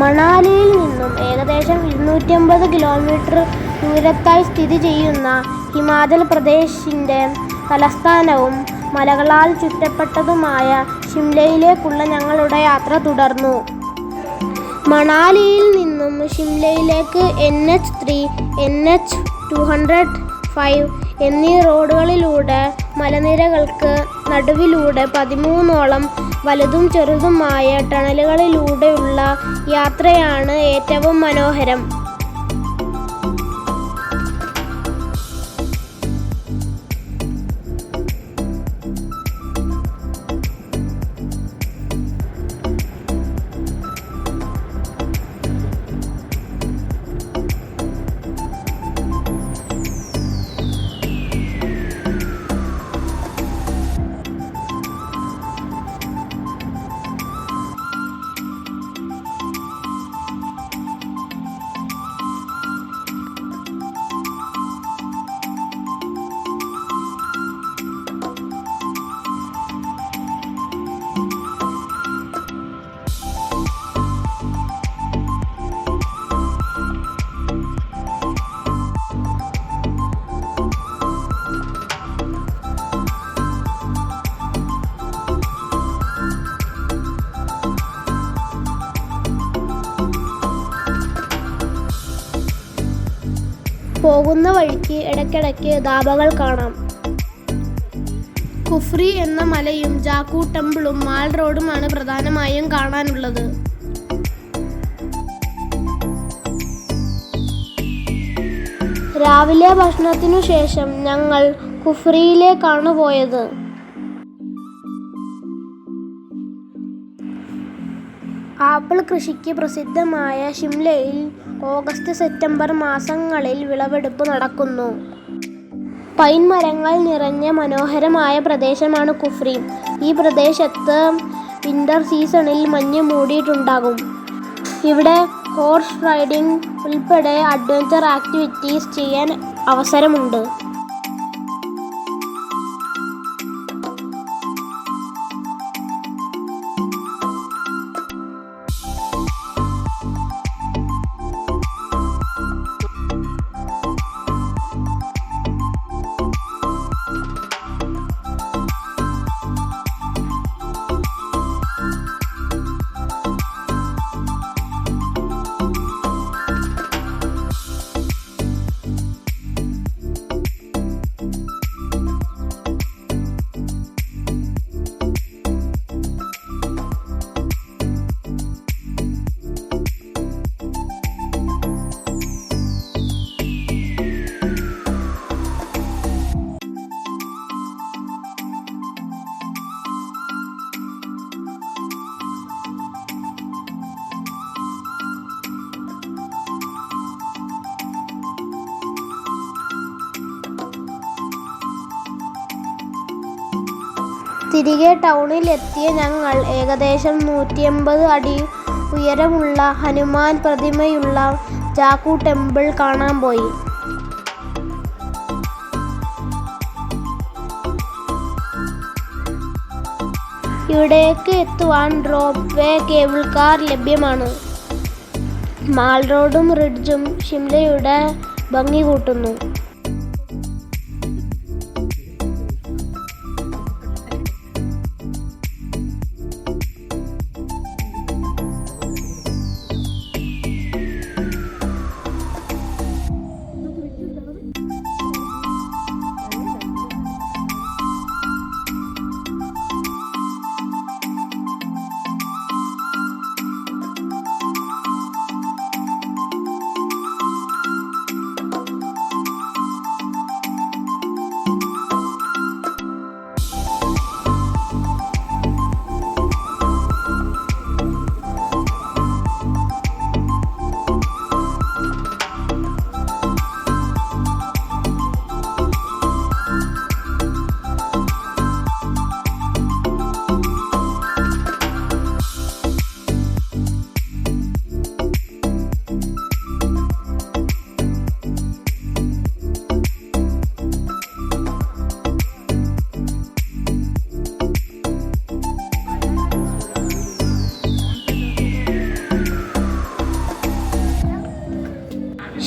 മണാലിയിൽ നിന്നും ഏകദേശം 250 കിലോമീറ്റർ ദൂരത്തായി സ്ഥിതി ചെയ്യുന്ന ഹിമാചൽ പ്രദേശിൻ്റെ തലസ്ഥാനവും മലകളാൽ ചുറ്റപ്പെട്ടതുമായ ഷിംലയിലേക്കുള്ള ഞങ്ങളുടെ യാത്ര തുടർന്നു. മണാലിയിൽ നിന്നും ഷിംലയിലേക്ക് NH3, NH205 എന്നീ റോഡുകളിലൂടെ മലനിരകൾക്ക് നടുവിലൂടെ 13ഓളം വലുതും ചെറുതുമായ ടണലുകളിലൂടെയുള്ള യാത്രയാണ് ഏറ്റവും മനോഹരം. പോകുന്ന വഴിക്ക് ഇടയ്ക്കിടയ്ക്ക് ധാബകൾ കാണാം. കുഫ്രി എന്ന മലയും ജാക്കു ടെമ്പിളും മാൾ റോഡുമാണ് പ്രധാനമായും കാണാനുള്ളത്. രാവിലെ ഭക്ഷണത്തിനു ശേഷം ഞങ്ങൾ കുഫ്രിയിലേക്കാണ് പോയത്. ആപ്പിൾ കൃഷിക്ക് പ്രസിദ്ധമായ ഷിംലയിൽ ഓഗസ്റ്റ്-സെപ്റ്റംബർ മാസങ്ങളിൽ വിളവെടുപ്പ് നടക്കുന്നു. പൈൻ മരങ്ങൾ നിറഞ്ഞ മനോഹരമായ പ്രദേശമാണ് കുഫ്രി. ഈ പ്രദേശത്ത് വിന്റർ സീസണിൽ മഞ്ഞ് മൂടിയിട്ടുണ്ടാകും. ഇവിടെ ഹോഴ്സ് റൈഡിംഗ് ഉൾപ്പെടെ അഡ്വഞ്ചർ ആക്ടിവിറ്റീസ് ചെയ്യാൻ അവസരമുണ്ട്. തിരികെ ടൗണിൽ എത്തിയ ഞങ്ങൾ ഏകദേശം 180 അടി ഉയരമുള്ള ഹനുമാൻ പ്രതിമയുള്ള ജാക്കു ടെമ്പിൾ കാണാൻ പോയി. ഇവിടേക്ക് എത്തുവാൻ റോപ്പ് വേ, കേബിൾ കാർ ലഭ്യമാണ്. മാൾ റോഡും റിഡ്ജും ഷിംലയുടെ ഭംഗി കൂട്ടുന്നു.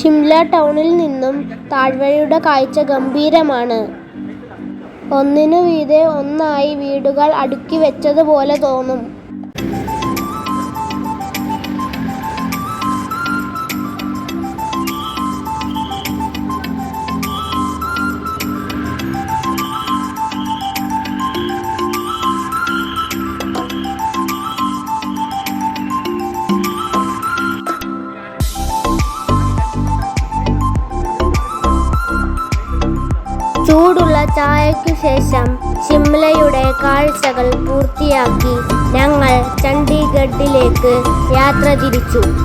ഷിംല ടൗണിൽ നിന്നും താഴ്വരയുടെ കാഴ്ച ഗംഭീരമാണ്. ഒന്നിനു മീതെ ഒന്നായി വീടുകൾ അടുക്കി വെച്ചതുപോലെ തോന്നും. ചൂടുള്ള ചായയ്ക്കു ശേഷം ഷിംലയുടെ കാഴ്ചകൾ പൂർത്തിയാക്കി ഞങ്ങൾ ചണ്ഡീഗഡിലേക്ക് യാത്ര തിരിച്ചു.